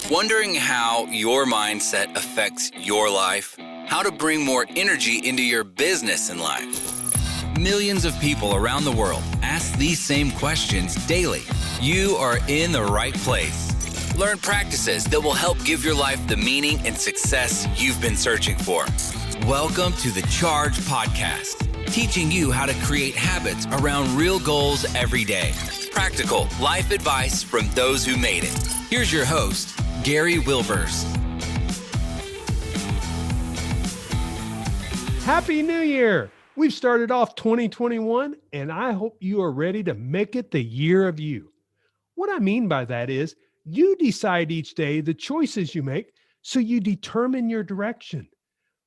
Wondering how your mindset affects your life? How to bring more energy into your business and life? Millions of people around the world ask these same questions daily. You are in the right place. Learn practices that will help give your life the meaning and success you've been searching for. Welcome to the Charge Podcast, teaching you how to create habits around real goals every day. Practical life advice from those who made it. Here's your host, Gary Wilbers. Happy New Year! We've started off 2021, and I hope you are ready to make it the year of you. What I mean by that is, you decide each day the choices you make, so you determine your direction.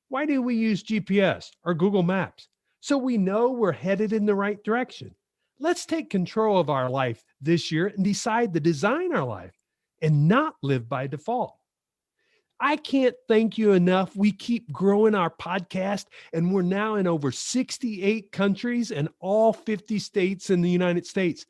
Why do we use GPS or Google Maps? So we know we're headed in the right direction. Let's take control of our life this year and decide to design our life and not live by default. I can't thank you enough. We keep growing our podcast, and we're now in over 68 countries and all 50 states in the United States.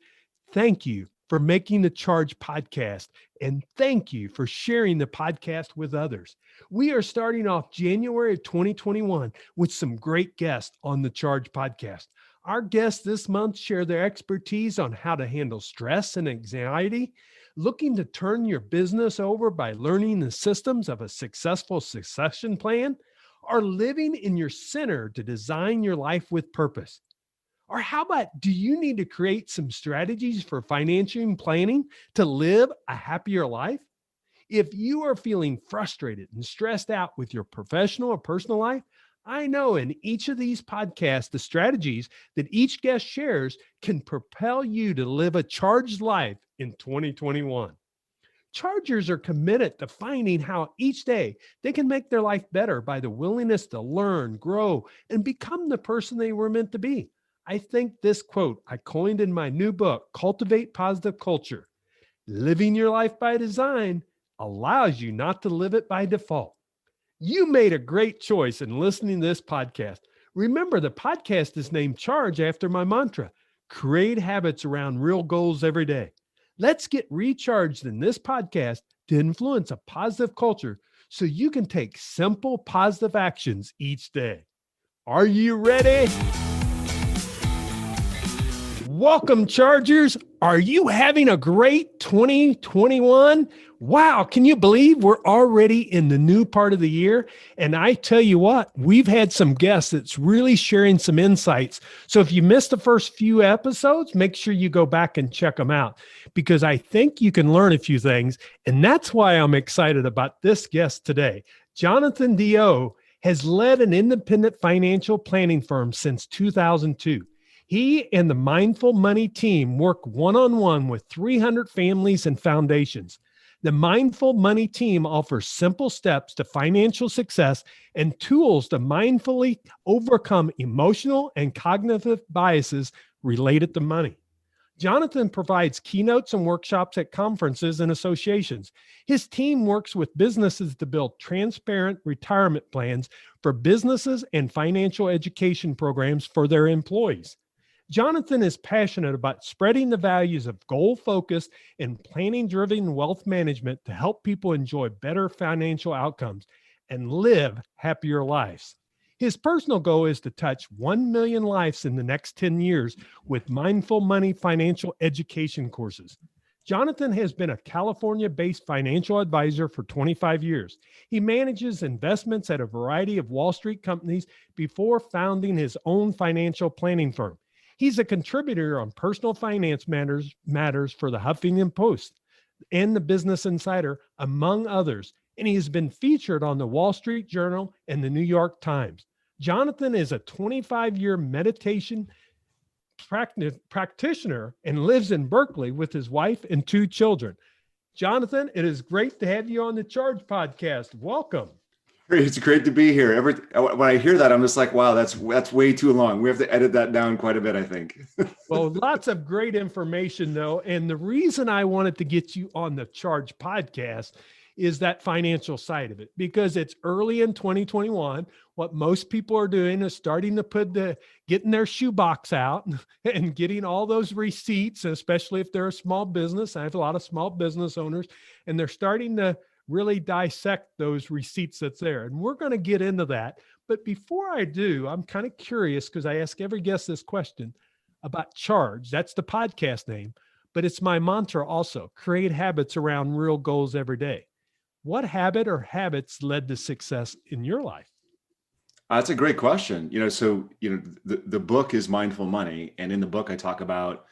Thank you for making the Charge Podcast, and thank you for sharing the podcast with others. We are starting off January of 2021 with some great guests on the Charge Podcast. Our guests this month share their expertise on how to handle stress and anxiety, looking to turn your business over by learning the systems of a successful succession plan, or living in your center to design your life with purpose. Or how about, do you need to create some strategies for financial planning to live a happier life? If you are feeling frustrated and stressed out with your professional or personal life, I know in each of these podcasts, the strategies that each guest shares can propel you to live a charged life in 2021. Chargers are committed to finding how each day they can make their life better by the willingness to learn, grow, and become the person they were meant to be. I think this quote I coined in my new book, Cultivate Positive Culture. Living your life by design allows you not to live it by default. You made a great choice in listening to this podcast. Remember, the podcast is named Charge after my mantra, create habits around real goals every day. Let's get recharged in this podcast to influence a positive culture so you can take simple positive actions each day. Are you ready? Welcome, Chargers. Are you having a great 2021? Wow, can you believe we're already in the new part of the year? And I tell you what, we've had some guests that's really sharing some insights. So if you missed the first few episodes, make sure you go back and check them out, because I think you can learn a few things. And that's why I'm excited about this guest today. Jonathan DeYoe has led an independent financial planning firm since 2002. He and the Mindful Money team work one-on-one with 300 families and foundations. The Mindful Money team offers simple steps to financial success and tools to mindfully overcome emotional and cognitive biases related to money. Jonathan provides keynotes and workshops at conferences and associations. His team works with businesses to build transparent retirement plans for businesses and financial education programs for their employees. Jonathan is passionate about spreading the values of goal-focused and planning-driven wealth management to help people enjoy better financial outcomes and live happier lives. His personal goal is to touch 1 million lives in the next 10 years with Mindful Money financial education courses. Jonathan has been a California-based financial advisor for 25 years. He manages investments at a variety of Wall Street companies before founding his own financial planning firm. He's a contributor on personal finance matters for the Huffington Post and the Business Insider, among others, and he has been featured on the Wall Street Journal and the New York Times. Jonathan is a 25-year meditation practitioner and lives in Berkeley with his wife and 2 children. Jonathan, it is great to have you on the Charge Podcast. Welcome. It's great to be here. When I hear that, I'm just like, wow, that's way too long. We have to edit that down quite a bit, I think. Well, lots of great information, though. And the reason I wanted to get you on the Charge Podcast is that financial side of it, because it's early in 2021. What most people are doing is starting to getting their shoebox out and getting all those receipts, especially if they're a small business. I have a lot of small business owners, and they're starting to really dissect those receipts that's there. And we're going to get into that. But before I do, I'm kind of curious because I ask every guest this question about Charge. That's the podcast name, but it's my mantra also: create habits around real goals every day. What habit or habits led to success in your life? That's a great question. The book is Mindful Money. And in the book, I talk about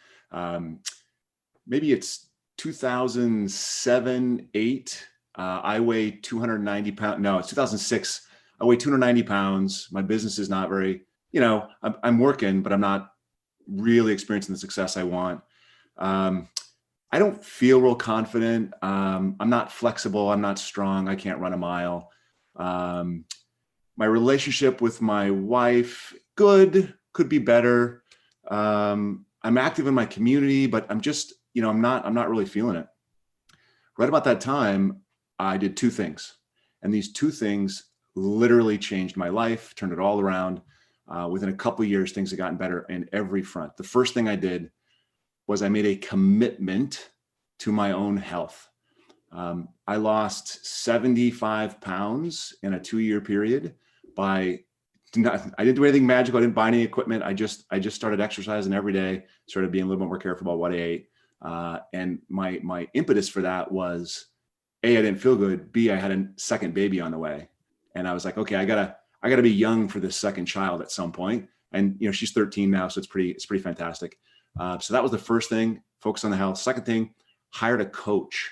maybe it's 2007, 8. I weigh 290 pounds. No, it's 2006. I weigh 290 pounds. My business is not very, I'm working, but I'm not really experiencing the success I want. I don't feel real confident. I'm not flexible. I'm not strong. I can't run a mile. My relationship with my wife, good, could be better. I'm active in my community, but I'm just, I'm not really feeling it. Right about that time, I did two things. And these two things literally changed my life, turned it all around. Within a couple of years, things had gotten better in every front. The first thing I did was I made a commitment to my own health. I lost 75 pounds in a 2-year period I didn't do anything magical. I didn't buy any equipment. I just started exercising every day, started being a little bit more careful about what I ate. And my impetus for that was, A, I didn't feel good. B, I had a second baby on the way. And I was like, okay, I gotta be young for this second child at some point. And she's 13 now, so it's pretty fantastic. So that was the first thing, focus on the health. Second thing, hired a coach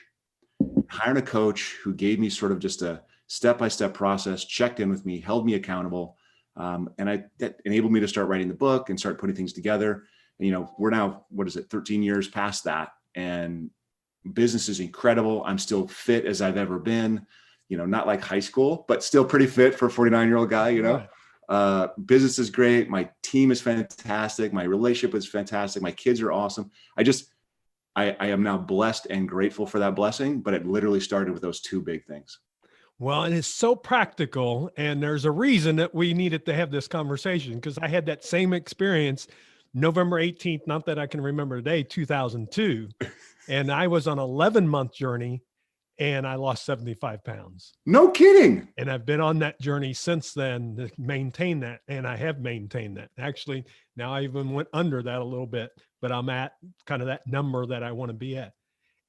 who gave me sort of just a step-by-step process, checked in with me, held me accountable. And that enabled me to start writing the book and start putting things together. And, we're now, 13 years past that, and business is incredible. I'm still fit as I've ever been, not like high school, but still pretty fit for a 49-year-old guy, Right. Business is great. My team is fantastic. My relationship is fantastic. My kids are awesome. I am now blessed and grateful for that blessing, but it literally started with those two big things. Well, and it's so practical, and there's a reason that we needed to have this conversation, because I had that same experience November 18th, not that I can remember the day, 2002. And I was on an 11-month journey and I lost 75 pounds. No kidding. And I've been on that journey since then to maintain that. And I have maintained that. Actually, now I even went under that a little bit, but I'm at kind of that number that I want to be at.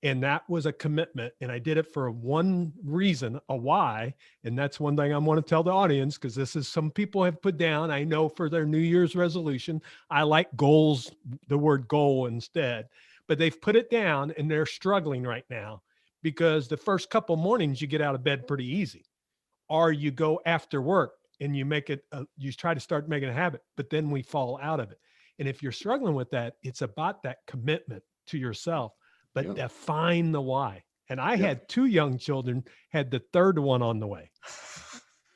And that was a commitment. And I did it for one reason, a why. And that's one thing I want to tell the audience, because this is some people have put down, I know, for their New Year's resolution. I like goals, the word goal instead, but they've put it down and they're struggling right now because the first couple mornings you get out of bed pretty easy, or you go after work and you make it, you try to start making a habit, but then we fall out of it. And if you're struggling with that, it's about that commitment to yourself. But define the why. And I had two young children, had the third one on the way.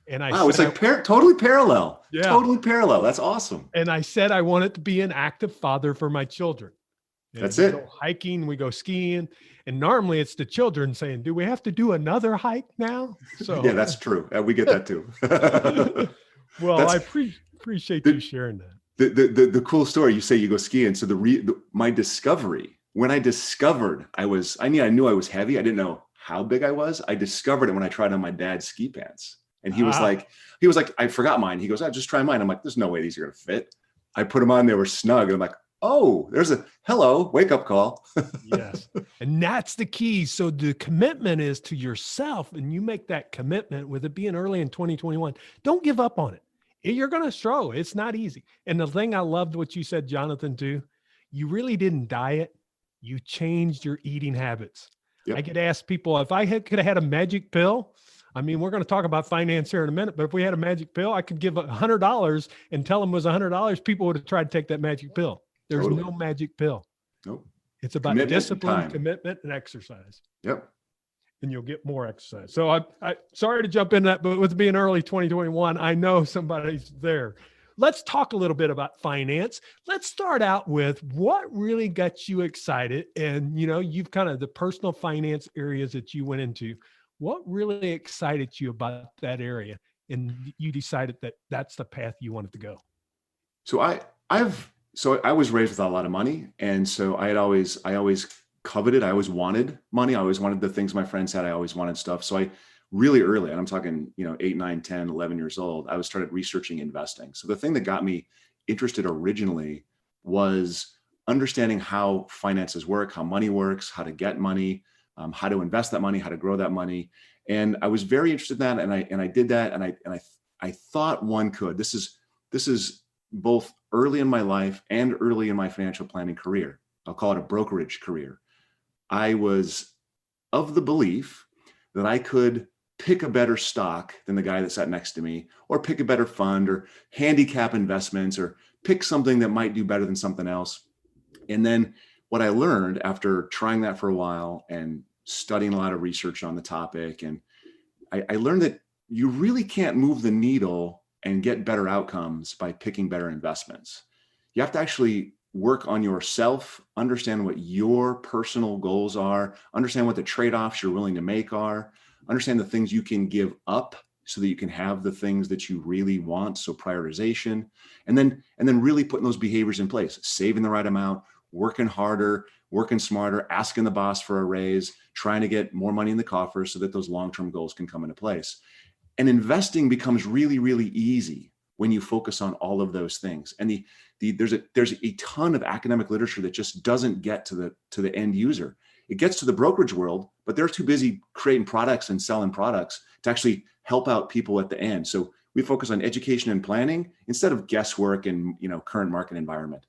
And it's like totally parallel. Yeah. Totally parallel. That's awesome. And I said, I wanted to be an active father for my children. And that's we it. Go hiking, we go skiing. And normally it's the children saying, do we have to do another hike now? So yeah, that's true. We get that too. Well, I appreciate you sharing that. The cool story, you say you go skiing. So my discovery, when I discovered I knew I was heavy. I didn't know how big I was. I discovered it when I tried on my dad's ski pants. And he was like, I forgot mine. He goes, just try mine. I'm like, there's no way these are going to fit. I put them on, they were snug. And I'm like, oh, there's a hello, wake up call. Yes. And that's the key. So the commitment is to yourself, and you make that commitment with it being early in 2021. Don't give up on it. You're going to struggle. It's not easy. And the thing I loved what you said, Jonathan, too, you really didn't diet. You changed your eating habits. Yep. I get asked people, if I could have had a magic pill, I mean, we're going to talk about finance here in a minute, but if we had a magic pill, I could give $100 and tell them it was $100. People would have tried to take that magic pill. There's no magic pill. Nope. It's about discipline, commitment, and exercise. Yep. And you'll get more exercise. So I sorry to jump in that, but with being early 2021, I know somebody's there. Let's talk a little bit about finance. Let's start out with what really got you excited. And, you've kind of the personal finance areas that you went into. What really excited you about that area? And you decided that that's the path you wanted to go. So I was raised without a lot of money. And so I always coveted. I always wanted money. I always wanted the things my friends had. I always wanted stuff. So I really early, and I'm talking, 8, 9, 10, 11 years old, I was started researching investing. So the thing that got me interested originally was understanding how finances work, how money works, how to get money, how to invest that money, how to grow that money. And I was very interested in that. And I did that. And I thought one could. This is both early in my life and early in my financial planning career. I'll call it a brokerage career. I was of the belief that I could pick a better stock than the guy that sat next to me, or pick a better fund, or handicap investments, or pick something that might do better than something else. And then what I learned after trying that for a while and studying a lot of research on the topic, and I learned that you really can't move the needle and get better outcomes by picking better investments. You have to actually work on yourself, understand what your personal goals are, understand what the trade-offs you're willing to make are, understand the things you can give up so that you can have the things that you really want. So prioritization, and then really putting those behaviors in place, saving the right amount, working harder, working smarter, asking the boss for a raise, trying to get more money in the coffers so that those long-term goals can come into place. And investing becomes really, really easy when you focus on all of those things. And there's a ton of academic literature that just doesn't get to the end user. It gets to the brokerage world, but they're too busy creating products and selling products to actually help out people at the end. So we focus on education and planning instead of guesswork and current market environment.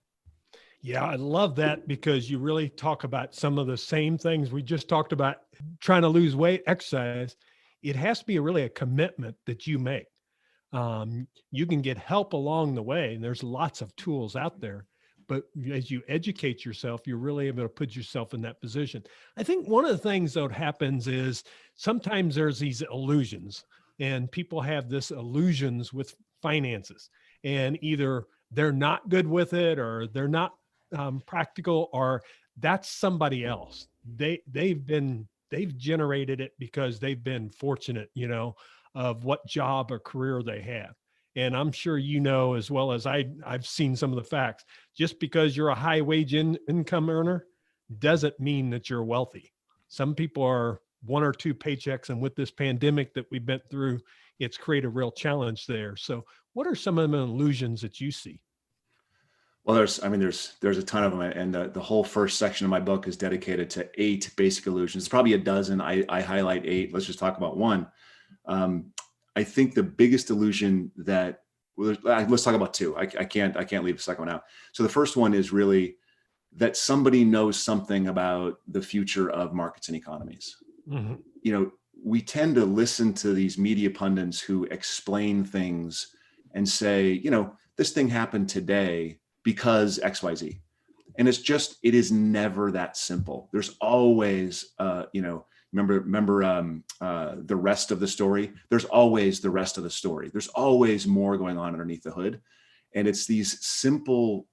Yeah, I love that, because you really talk about some of the same things we just talked about. Trying to lose weight, exercise, it has to be really a commitment that you make. You can get help along the way, and there's lots of tools out there. But as you educate yourself, you're really able to put yourself in that position. I think one of the things that happens is sometimes there's these illusions, and people have this illusions with finances, and either they're not good with it, or they're not practical, or that's somebody else. They've generated it because they've been fortunate, of what job or career they have. And I'm sure as well as I've seen some of the facts. Just because you're a high wage income earner doesn't mean that you're wealthy. Some people are 1 or 2 paychecks, and with this pandemic that we've been through, it's created a real challenge there. So what are some of the illusions that you see? Well, there's a ton of them, and the whole first section of my book is dedicated to 8 basic illusions. It's probably a dozen. I highlight 8. Let's just talk about one. I think the biggest illusion let's talk about 2. I can't leave the second one out. So the first one is really that somebody knows something about the future of markets and economies. Mm-hmm. We tend to listen to these media pundits who explain things and say, this thing happened today because XYZ. And it is never that simple. There's always, remember the rest of the story? There's always the rest of the story. There's always more going on underneath the hood. And it's these simple,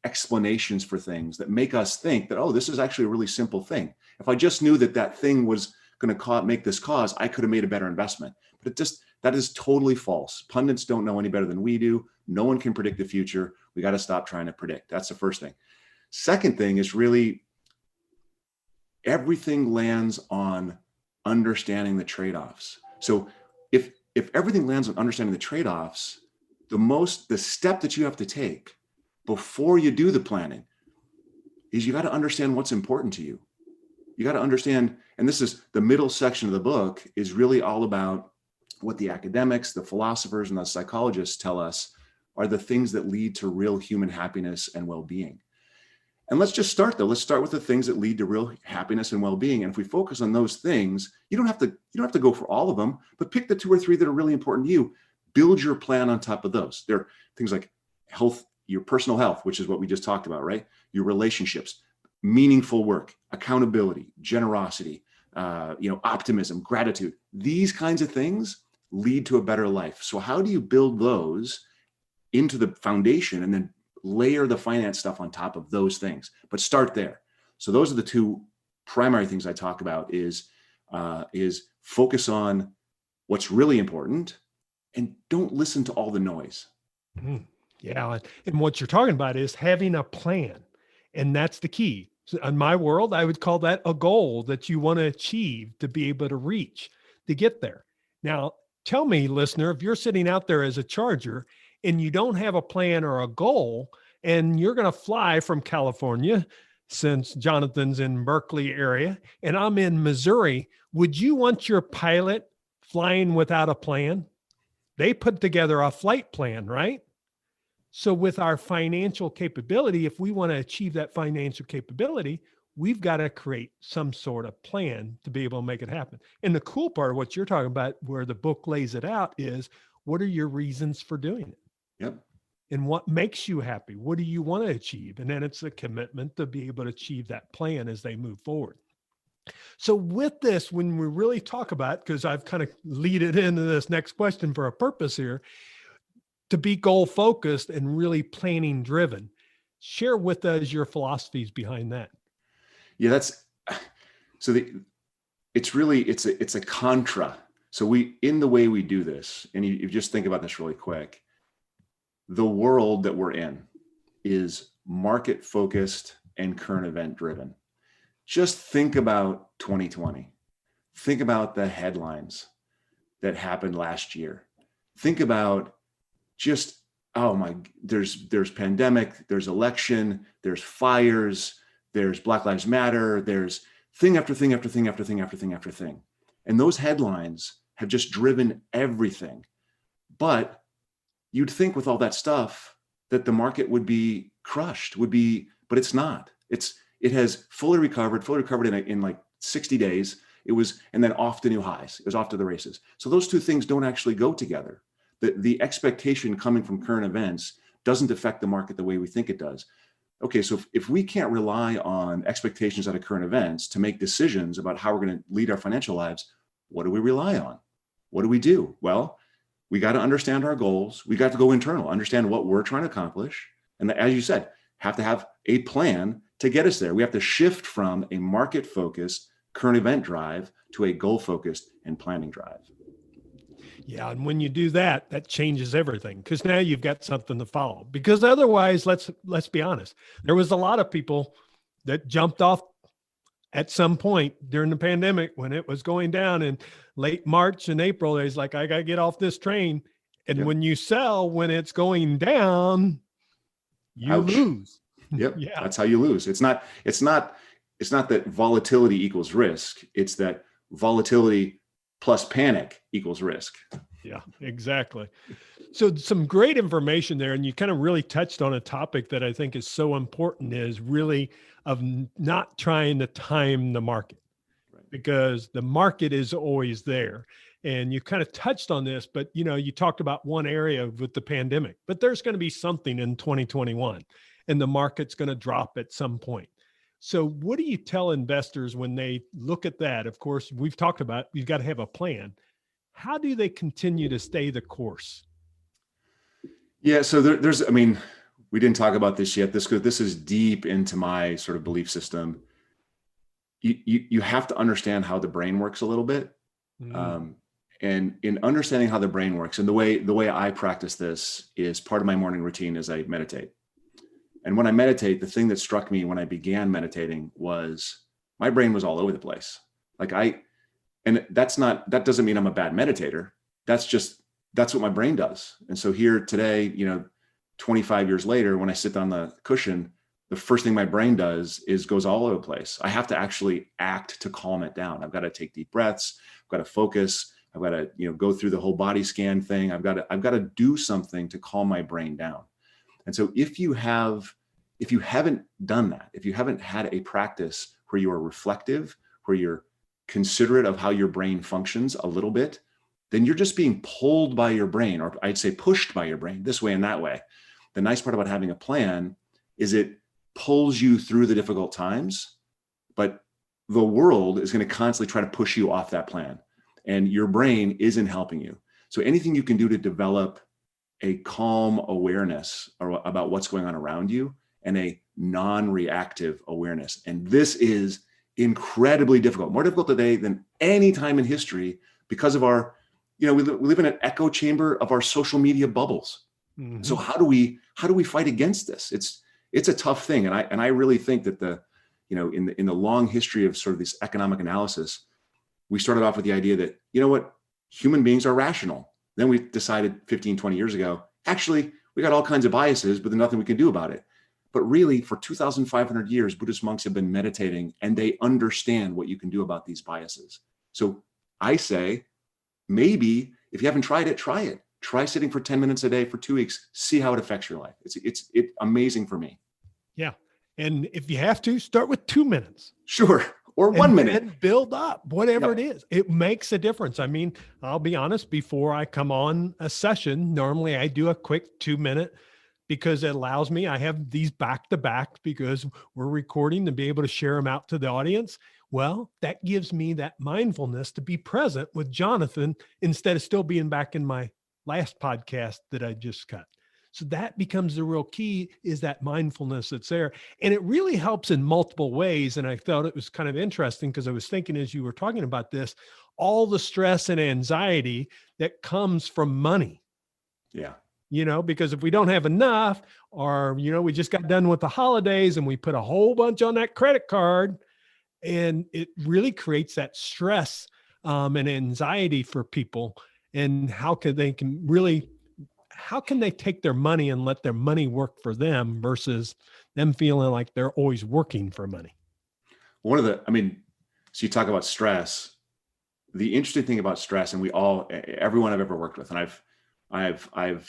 explanations for things that make us think that, oh, this is actually a really simple thing. If I just knew that thing was going to make this cause, I could have made a better investment. But that is totally false. Pundits don't know any better than we do. No one can predict the future. We got to stop trying to predict. That's the first thing. Second thing is really everything lands on understanding the trade-offs. So if everything lands on understanding the trade-offs, the step that you have to take before you do the planning is you got to understand what's important to you. You got to understand, and this is the middle section of the book, is really all about what the academics, the philosophers, and the psychologists tell us are the things that lead to real human happiness and well-being. And let's just start though. Let's start with the things that lead to real happiness and well-being. And if we focus on those things, you don't have to go for all of them, but pick the 2 or 3 that are really important to you. Build your plan on top of those. There are things like health, your personal health, which is what we just talked about, right? Your relationships, meaningful work, accountability, generosity, optimism, gratitude. These kinds of things lead to a better life. So how do you build those into the foundation and then layer the finance stuff on top of those things? But start there. So those are the 2 primary things I talk about is focus on what's really important and don't listen to all the noise. Yeah. And what you're talking about is having a plan. And that's the key. So in my world, I would call that a goal that you want to achieve, to be able to reach, to get there. Now, tell me, listener, if you're sitting out there as a charger and you don't have a plan or a goal, and you're going to fly from California, since Jonathan's in Berkeley area and I'm in Missouri, would you want your pilot flying without a plan? They put together a flight plan, right? So with our financial capability, if we want to achieve that financial capability, we've got to create some sort of plan to be able to make it happen. And the cool part of what you're talking about, where the book lays it out, is what are your reasons for doing it? Yep. And what makes you happy? What do you want to achieve? And then it's a commitment to be able to achieve that plan as they move forward. So with this, when we really talk about, because I've kind of lead it into this next question for a purpose here, to be goal focused and really planning driven, share with us your philosophies behind that. Yeah, it's a contra. So in the way we do this, and you just think about this really quick, the world that we're in is market focused and current event driven. Just think about 2020. Think about the headlines that happened last year. Think about just, there's pandemic, there's election, there's fires, there's Black Lives Matter, there's thing after thing after thing after thing after thing after thing. And those headlines have just driven everything. But you'd think with all that stuff that the market would be crushed, but it's not. It has fully recovered in like 60 days. And then off to new highs. It was off to the races. So those two things don't actually go together. The expectation coming from current events doesn't affect the market the way we think it does. Okay, so if we can't rely on expectations out of current events to make decisions about how we're going to lead our financial lives, what do we rely on? What do we do? Well, we got to understand our goals. We got to go internal, understand what we're trying to accomplish. And as you said, have to have a plan to get us there. We have to shift from a market-focused current event drive to a goal-focused and planning drive. Yeah. And when you do that, that changes everything, because now you've got something to follow. Because otherwise, let's be honest, there was a lot of people that jumped off at some point during the pandemic when it was going down in late March and April. They was like, I got to get off this train. And when you sell, when it's going down, you lose. Yep. Yeah. That's how you lose. It's not that volatility equals risk. It's that volatility plus panic equals risk. Yeah, exactly. So some great information there. And you kind of really touched on a topic that I think is so important, is really of not trying to time the market, because the market is always there. And you kind of touched on this, but you talked about one area with the pandemic, but there's going to be something in 2021 and the market's going to drop at some point. So what do you tell investors when they look at that? Of course, we've talked about, you've got to have a plan. How do they continue to stay the course? Yeah. So we didn't talk about this yet. This is deep into my sort of belief system. You have to understand how the brain works a little bit. And in understanding how the brain works, and the way I practice this is part of my morning routine is I meditate. And when I meditate, the thing that struck me when I began meditating was my brain was all over the place. And that doesn't mean I'm a bad meditator. That's what my brain does. And so here today, 25 years later, when I sit on the cushion, the first thing my brain does is goes all over the place. I have to actually act to calm it down. I've got to take deep breaths. I've got to focus. I've got to, go through the whole body scan thing. I've got to do something to calm my brain down. And so if you haven't done that, if you haven't had a practice where you are reflective, where you're considerate of how your brain functions a little bit, then you're just being pulled by your brain, or I'd say pushed by your brain this way and that way. The nice part about having a plan is it pulls you through the difficult times, but the world is going to constantly try to push you off that plan, and your brain isn't helping you. So anything you can do to develop a calm awareness about what's going on around you and a non-reactive awareness. And this is incredibly difficult, more difficult today than any time in history, because of our, we live in an echo chamber of our social media bubbles. Mm-hmm. So how do we fight against this? It's a tough thing. And I really think that in the long history of sort of this economic analysis, we started off with the idea that, you know what, human beings are rational. Then we decided 15, 20 years ago, actually, we got all kinds of biases, but there's nothing we can do about it. But really, for 2,500 years, Buddhist monks have been meditating and they understand what you can do about these biases. So I say, maybe if you haven't tried it, try it. Try sitting for 10 minutes a day for 2 weeks. See how it affects your life. It's amazing for me. Yeah. And if you have to, start with 2 minutes. Sure. Or 1 minute. And build up, whatever it is. It makes a difference. I mean, I'll be honest, before I come on a session, normally I do a quick 2 minute because it allows me, I have these back to back because we're recording to be able to share them out to the audience. Well, that gives me that mindfulness to be present with Jonathan instead of still being back in my last podcast that I just cut. So that becomes the real key, is that mindfulness that's there. And it really helps in multiple ways. And I thought it was kind of interesting because I was thinking as you were talking about this, all the stress and anxiety that comes from money. Yeah. Because if we don't have enough, or, we just got done with the holidays and we put a whole bunch on that credit card, and it really creates that stress and anxiety for people. And how can they take their money and let their money work for them versus them feeling like they're always working for money? So you talk about stress. The interesting thing about stress, and everyone I've ever worked with, and I've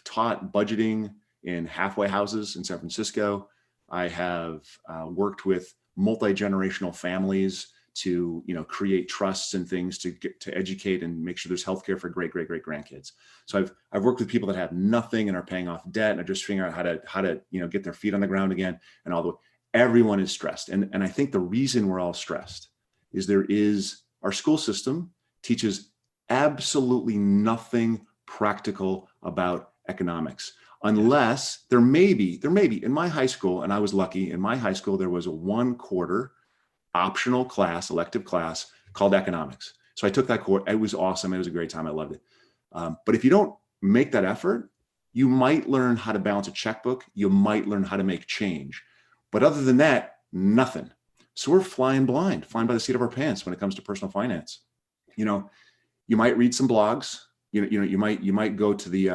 taught budgeting in halfway houses in San Francisco. I have worked with multi-generational families to create trusts and things to educate and make sure there's healthcare for great grandkids. So I've worked with people that have nothing and are paying off debt and are just figuring out how to get their feet on the ground again, and all the way. Everyone is stressed, and I think the reason we're all stressed is our school system teaches absolutely nothing practical about economics, unless there may be in my high school, and I was lucky, in my high school there was a 1/4 optional class, elective class called economics. So I took that course. It was awesome. It was a great time. I loved it. But if you don't make that effort, you might learn how to balance a checkbook. You might learn how to make change. But other than that, nothing. So we're flying by the seat of our pants when it comes to personal finance. You might read some blogs. You might go to the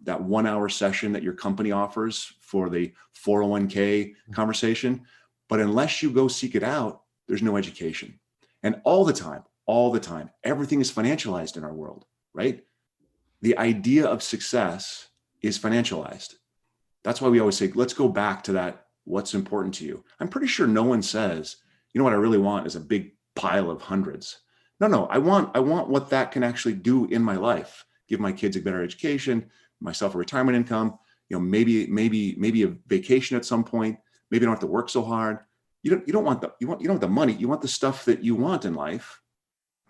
that 1 hour session that your company offers for the 401k conversation. But unless you go seek it out, there's no education. And all the time, everything is financialized in our world, right? The idea of success is financialized. That's why we always say, let's go back to that. What's important to you? I'm pretty sure no one says, what I really want is a big pile of hundreds. No, I want what that can actually do in my life. Give my kids a better education, myself a retirement income, maybe a vacation at some point. Maybe I don't have to work so hard. You don't want the money. You want the stuff that you want in life,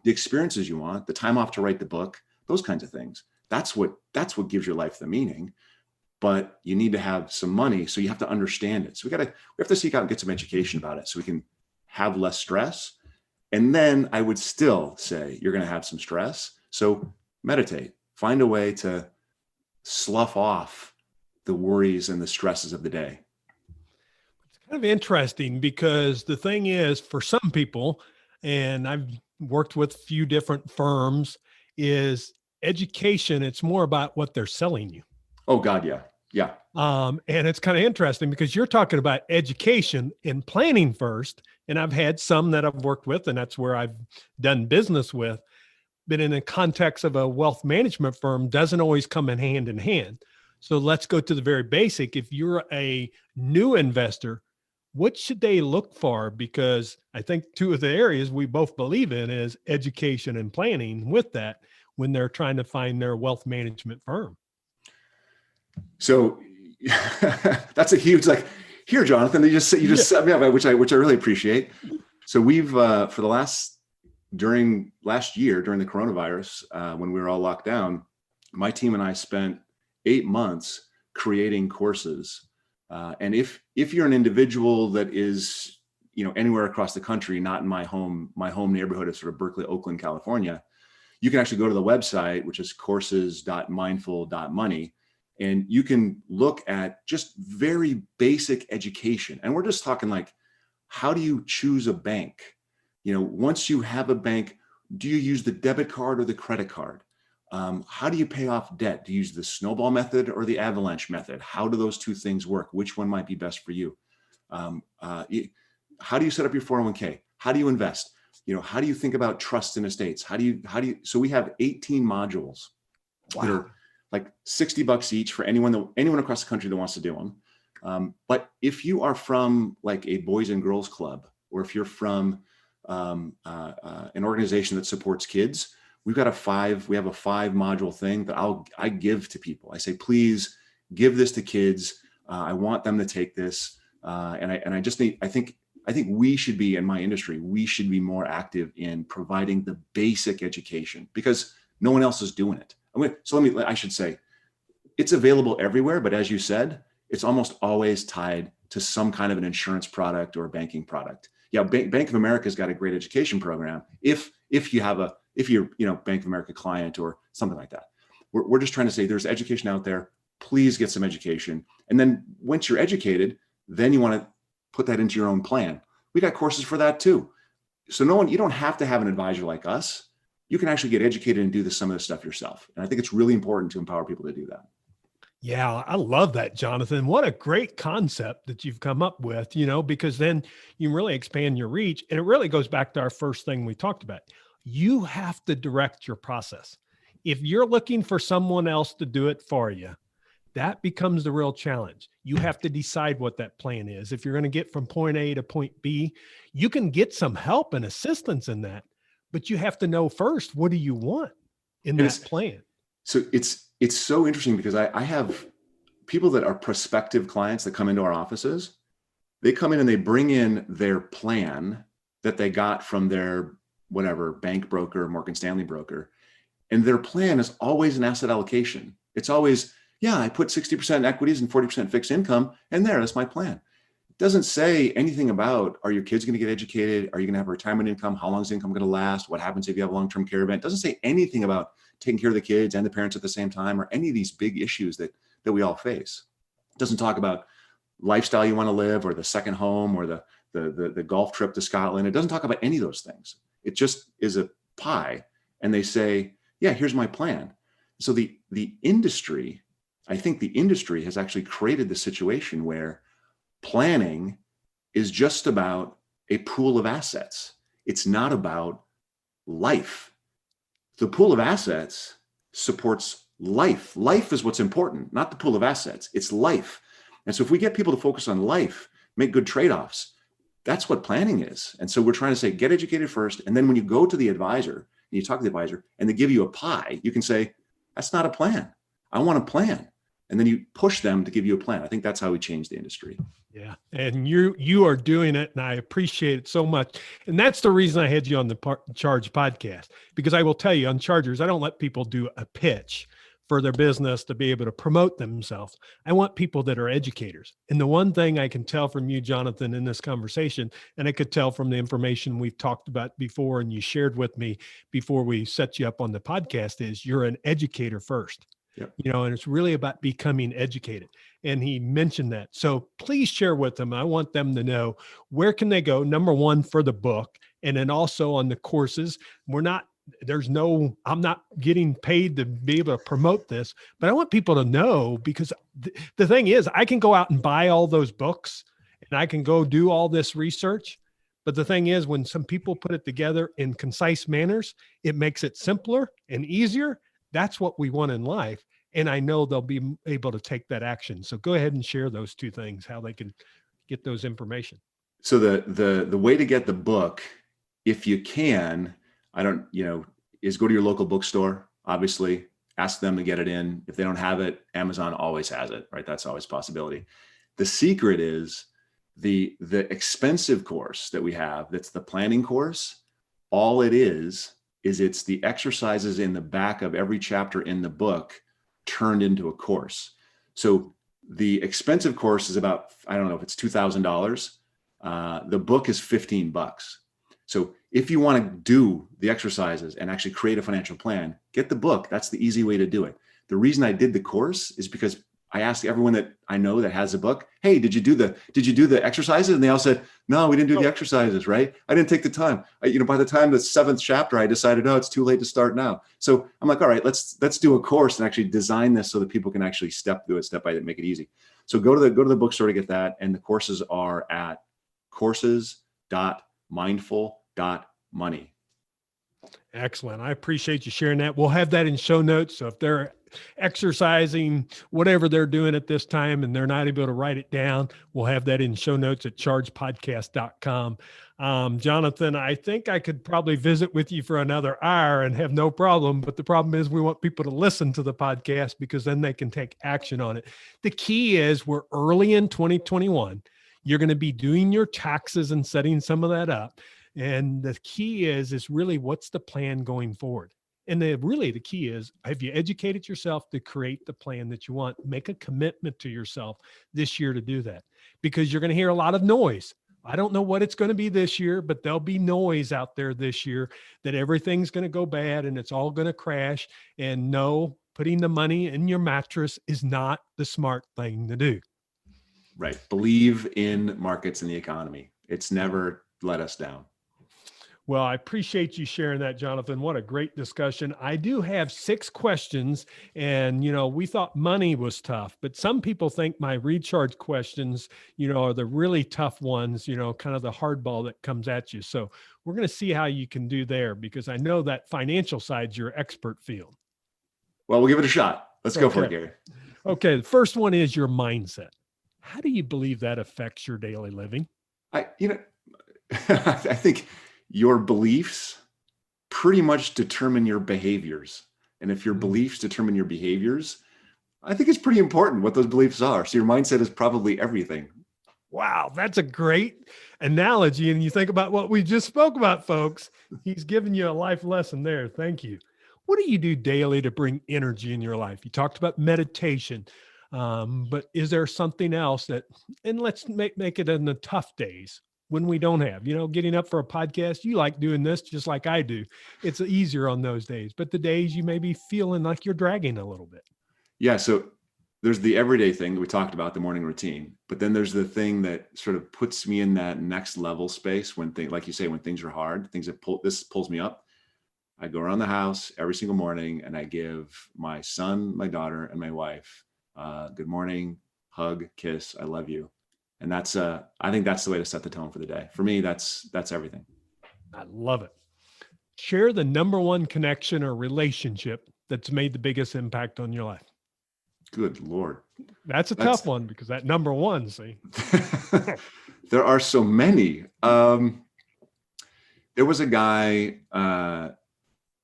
the experiences you want, the time off to write the book, those kinds of things. That's what gives your life the meaning. But you need to have some money, so you have to understand it. So we have to seek out and get some education about it so we can have less stress. And then I would still say you're going to have some stress. So meditate, find a way to slough off the worries and the stresses of the day. Kind of interesting because the thing is, for some people, and I've worked with a few different firms, is education. It's more about what they're selling you. Oh God. Yeah. Yeah. And it's kind of interesting because you're talking about education and planning first. And I've had some that I've worked with, and that's where I've done business with. But in the context of a wealth management firm, doesn't always come in hand. So let's go to the very basic. If you're a new investor, what should they look for? Because I think two of the areas we both believe in is education and planning with that when they're trying to find their wealth management firm. So that's a huge, here, Jonathan, you just set me up, which I really appreciate. So we've, during last year, during the coronavirus, when we were all locked down, my team and I spent 8 months creating courses. And if you're an individual that is, anywhere across the country, not in my home neighborhood of sort of Berkeley, Oakland, California, you can actually go to the website, which is courses.mindful.money. And you can look at just very basic education. And we're just talking how do you choose a bank? Once you have a bank, do you use the debit card or the credit card? How do you pay off debt? Do you use the snowball method or the avalanche method? How do those two things work? Which one might be best for you? How do you set up your 401k? How do you invest? How do you think about trust and estates? So we have 18 modules that are like $60 each for anyone across the country that wants to do them. But if you are from like a boys and girls club, or if you're from an organization that supports kids, we have a 5 module thing that I give to people. I say, please give this to kids. I want them to take this. I think we should be, in my industry, we should be more active in providing the basic education because no one else is doing it. I should say, it's available everywhere, but as you said, it's almost always tied to some kind of an insurance product or a banking product. Yeah, Bank of America's got a great education program. If you're Bank of America client or something like that, we're just trying to say there's education out there. Please get some education, and then once you're educated, then you want to put that into your own plan. We got courses for that too. So you don't have to have an advisor like us. You can actually get educated and do some of this stuff yourself. And I think it's really important to empower people to do that. Yeah, I love that, Jonathan. What a great concept that you've come up with, because then you really expand your reach. And it really goes back to our first thing we talked about. You have to direct your process. If you're looking for someone else to do it for you, that becomes the real challenge. You have to decide what that plan is. If you're going to get from point A to point B, you can get some help and assistance in that, but you have to know first, what do you want in that plan? So it's so interesting because I have people that are prospective clients that come into our offices. They come in and they bring in their plan that they got from their whatever bank broker, Morgan Stanley broker. And their plan is always an asset allocation. It's always, yeah, I put 60% in equities and 40% fixed income, and that's my plan. It doesn't say anything about, are your kids going to get educated? Are you going to have a retirement income? How long is the income going to last? What happens if you have a long-term care event? It doesn't say anything about taking care of the kids and the parents at the same time, or any of these big issues that we all face. It doesn't talk about lifestyle you want to live, or the second home, or the golf trip to Scotland. It doesn't talk about any of those things. It just is a pie, and they say, yeah, here's my plan. So the industry, I think the industry has actually created the situation where planning is just about a pool of assets. It's not about life. The pool of assets supports life. Life is what's important, not the pool of assets. It's life. And so if we get people to focus on life, make good trade-offs, that's what planning is. And so we're trying to say, get educated first. And then when you go to the advisor and you talk to the advisor and they give you a pie, you can say, that's not a plan. I want a plan. And then you push them to give you a plan. I think that's how we change the industry. Yeah. And you are doing it, and I appreciate it so much. And that's the reason I had you on the Charge podcast, because I will tell you on Chargers, I don't let people do a pitch for their business to be able to promote themselves. I want people that are educators. And the one thing I can tell from you, Jonathan, in this conversation, and I could tell from the information we've talked about before and you shared with me before we set you up on the podcast, is you're an educator first. Yep. And it's really about becoming educated. And he mentioned that. So please share with them. I want them to know, where can they go? Number one, for the book. And then also on the courses. I'm not getting paid to be able to promote this, but I want people to know, because the thing is, I can go out and buy all those books and I can go do all this research. But the thing is, when some people put it together in concise manners, it makes it simpler and easier. That's what we want in life. And I know they'll be able to take that action. So go ahead and share those two things, how they can get those information. So the way to get the book, if you can, is go to your local bookstore, obviously, ask them to get it in. If they don't have it, Amazon always has it, right? That's always a possibility. The secret is the expensive course that we have, that's the planning course. All it is it's the exercises in the back of every chapter in the book turned into a course. So the expensive course is about, I don't know if it's $2,000. The book is $15. So if you want to do the exercises and actually create a financial plan, get the book. That's the easy way to do it. The reason I did the course is because I asked everyone that I know that has a book, hey, did you do the exercises? And they all said, no, we didn't do the exercises, right? I didn't take the time. By the time the 7th chapter, I decided, it's too late to start now. So I'm like, all right, let's do a course and actually design this so that people can actually step through it step by step, make it easy. So go to the bookstore to get that. And the courses are at courses.mindful.money. Excellent. I appreciate you sharing that. We'll have that in show notes. So if they're exercising, whatever they're doing at this time, and they're not able to write it down, we'll have that in show notes at chargepodcast.com. Jonathan, I think I could probably visit with you for another hour and have no problem. But the problem is we want people to listen to the podcast because then they can take action on it. The key is we're early in 2021. You're going to be doing your taxes and setting some of that up. And the key is really what's the plan going forward? And the key is, have you educated yourself to create the plan that you want? Make a commitment to yourself this year to do that, because you're going to hear a lot of noise. I don't know what it's going to be this year, but there'll be noise out there this year that everything's going to go bad and it's all going to crash. And no, putting the money in your mattress is not the smart thing to do. Right. Believe in markets and the economy. It's never let us down. Well, I appreciate you sharing that, Jonathan. What a great discussion. I do have 6 questions, and, we thought money was tough, but some people think my recharge questions, are the really tough ones, kind of the hardball that comes at you. So we're going to see how you can do there, because I know that financial side's your expert field. Well, we'll give it a shot. Let's go for it, Gary. Okay. The first one is your mindset. How do you believe that affects your daily living? I think your beliefs pretty much determine your behaviors. And if your beliefs determine your behaviors, I think it's pretty important what those beliefs are. So your mindset is probably everything. Wow, that's a great analogy. And you think about what we just spoke about, folks. He's giving you a life lesson there. Thank you. What do you do daily to bring energy in your life? You talked about meditation, but is there something else and let's make it in the tough days when we don't have, getting up for a podcast, you like doing this just like I do. It's easier on those days, but the days you may be feeling like you're dragging a little bit. Yeah. So there's the everyday thing that we talked about, the morning routine, but then there's the thing that sort of puts me in that next level space when things, like you say, when things are hard, things that pulls me up. I go around the house every single morning and I give my son, my daughter, and my wife, good morning, hug, kiss, I love you. And that's, I think that's the way to set the tone for the day. For me, that's everything. I love it. Share the number one connection or relationship that's made the biggest impact on your life. Good Lord. That's tough one, because that number one, see. There are so many. There was a guy,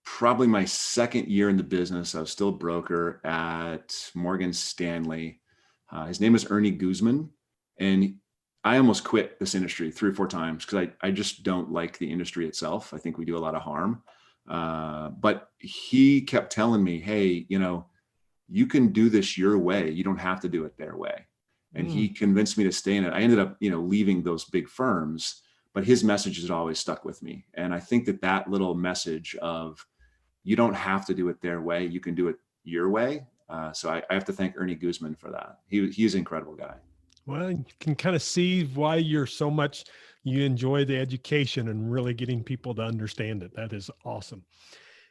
probably my second year in the business. I was still a broker at Morgan Stanley. His name was Ernie Guzman. And I almost quit this industry 3 or 4 times because I just don't like the industry itself. I think we do a lot of harm. But he kept telling me, hey, you can do this your way. You don't have to do it their way. And he convinced me to stay in it. I ended up, leaving those big firms, but his message has always stuck with me. And I think that little message of you don't have to do it their way. You can do it your way. So I have to thank Ernie Guzman for that. He's an incredible guy. Well, you can kind of see why you enjoy the education and really getting people to understand it. That is awesome.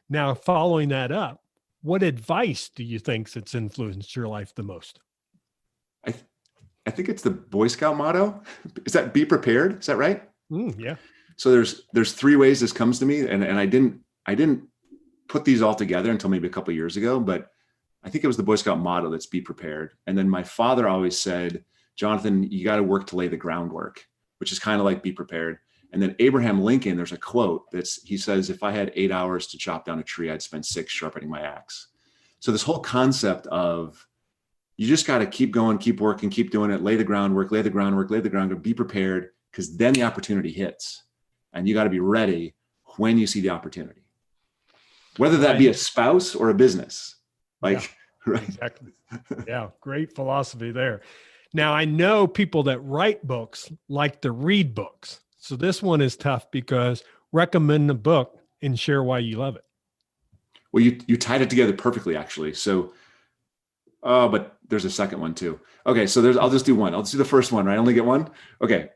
Now, following that up, what advice do you think that's influenced your life the most? I think it's the Boy Scout motto. Is that be prepared? Is that right? Yeah. So there's 3 ways this comes to me, and I didn't put these all together until maybe a couple of years ago, but I think it was the Boy Scout motto that's be prepared. And then my father always said, Jonathan, you got to work to lay the groundwork, which is kind of like be prepared. And then Abraham Lincoln, there's a quote he says, if I had 8 hours to chop down a tree, I'd spend 6 sharpening my axe. So this whole concept of you just got to keep going, keep working, keep doing it, lay the groundwork, be prepared, because then the opportunity hits. And you got to be ready when you see the opportunity, whether that be a spouse or a business. Right? Exactly. Yeah. Great philosophy there. Now, I know people that write books like to read books. So this one is tough because recommend the book and share why you love it. Well, you tied it together perfectly, actually. So Oh, but there's a second one too. Okay, so I'll just do one. I'll just do the first one, right? I only get one. Okay.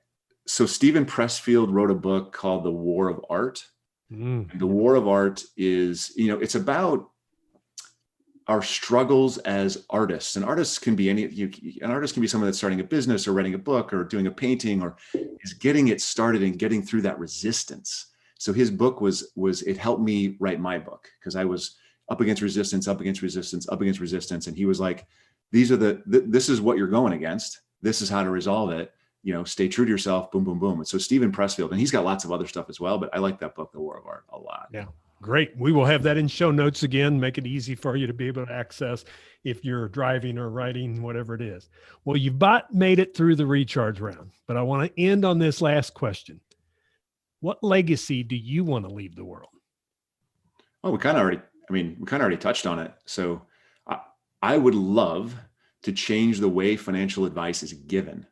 So Stephen Pressfield wrote a book called The War of Art. And The War of Art is, it's about our struggles as artists. And artists can be an artist can be someone that's starting a business or writing a book or doing a painting or is getting it started and getting through that resistance. So his book it helped me write my book because I was up against resistance, up against resistance, up against resistance. And he was like, this is what you're going against. This is how to resolve it. Stay true to yourself, boom, boom, boom. And so Stephen Pressfield, and he's got lots of other stuff as well, but I like that book, The War of Art, a lot. Yeah. Great. We will have that in show notes again, make it easy for you to be able to access if you're driving or writing, whatever it is. Well, you've made it through the recharge round, but I want to end on this last question. What legacy do you want to leave the world? Oh, we kind of already touched on it. So I would love to change the way financial advice is given.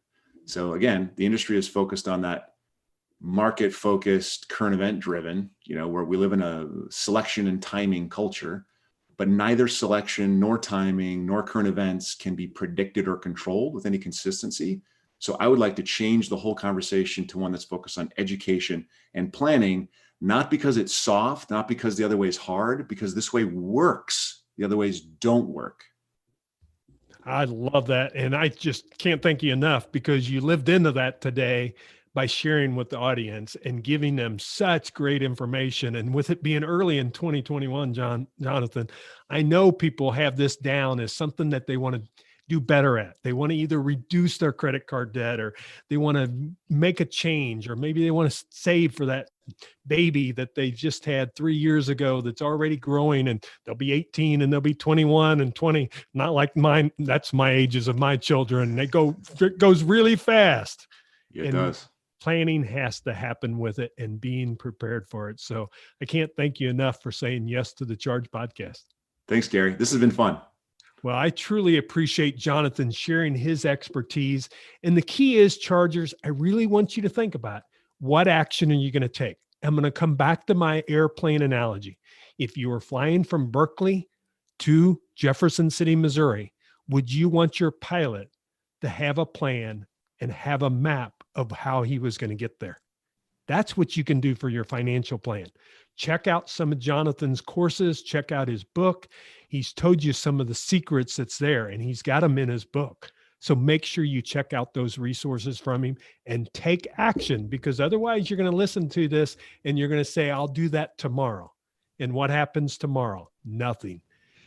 So again, the industry is focused on that market focused, current event driven, where we live in a selection and timing culture, but neither selection nor timing nor current events can be predicted or controlled with any consistency. So I would like to change the whole conversation to one that's focused on education and planning, not because it's soft, not because the other way is hard, because this way works. The other ways don't work. I love that. And I just can't thank you enough because you lived into that today by sharing with the audience and giving them such great information. And with it being early in 2021, Jonathan, I know people have this down as something that they want to do better at. They want to either reduce their credit card debt or they want to make a change, or maybe they want to save for that baby that they just had 3 years ago that's already growing, and they'll be 18 and they'll be 21 and 20. Not like mine. That's my ages of my children. It goes really fast. Yeah, it does. Planning has to happen with it and being prepared for it. So I can't thank you enough for saying yes to the Charge podcast. Thanks, Gary. This has been fun. Well, I truly appreciate Jonathan sharing his expertise. And the key is, Chargers, I really want you to think about what action are you going to take? I'm going to come back to my airplane analogy. If you were flying from Berkeley to Jefferson City, Missouri, would you want your pilot to have a plan and have a map of how he was going to get there? That's what you can do for your financial plan. Check out some of Jonathan's courses. Check out his book. He's told you some of the secrets that's there, and he's got them in his book. So make sure you check out those resources from him and take action, because otherwise you're going to listen to this and you're going to say, I'll do that tomorrow. And what happens tomorrow? Nothing.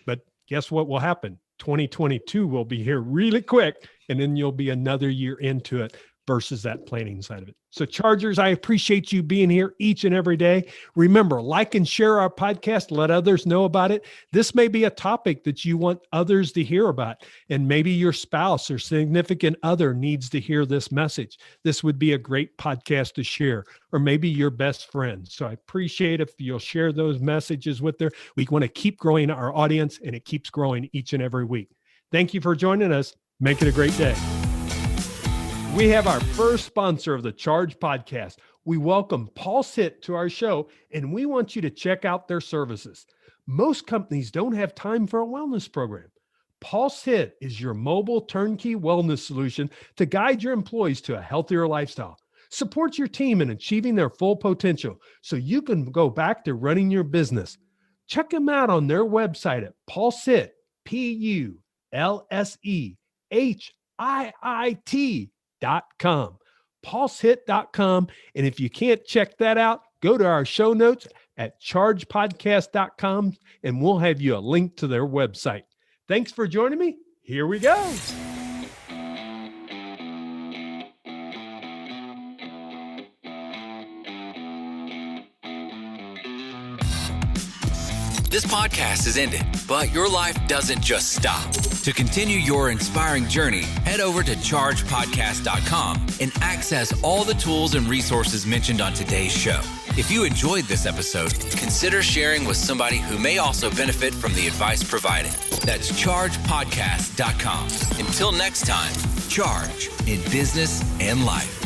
But guess what will happen? 2022 will be here really quick, and then you'll be another year into it versus that planning side of it. So Chargers, I appreciate you being here each and every day. Remember, like and share our podcast, let others know about it. This may be a topic that you want others to hear about, and maybe your spouse or significant other needs to hear this message. This would be a great podcast to share, or maybe your best friend. So I appreciate if you'll share those messages with her. We want to keep growing our audience, and it keeps growing each and every week. Thank you for joining us. Make it a great day. We have our first sponsor of the Charge podcast. We welcome Pulse Hit to our show, and we want you to check out their services. Most companies don't have time for a wellness program. Pulse Hit is your mobile turnkey wellness solution to guide your employees to a healthier lifestyle. Support your team in achieving their full potential so you can go back to running your business. Check them out on their website at PulseHit, PulseHiit.com, pulsehit.com. And if you can't check that out, go to our show notes at chargepodcast.com and we'll have you a link to their website. Thanks for joining me. Here we go. This podcast is ended, but your life doesn't just stop. To continue your inspiring journey, head over to chargepodcast.com and access all the tools and resources mentioned on today's show. If you enjoyed this episode, consider sharing with somebody who may also benefit from the advice provided. That's chargepodcast.com. Until next time, charge in business and life.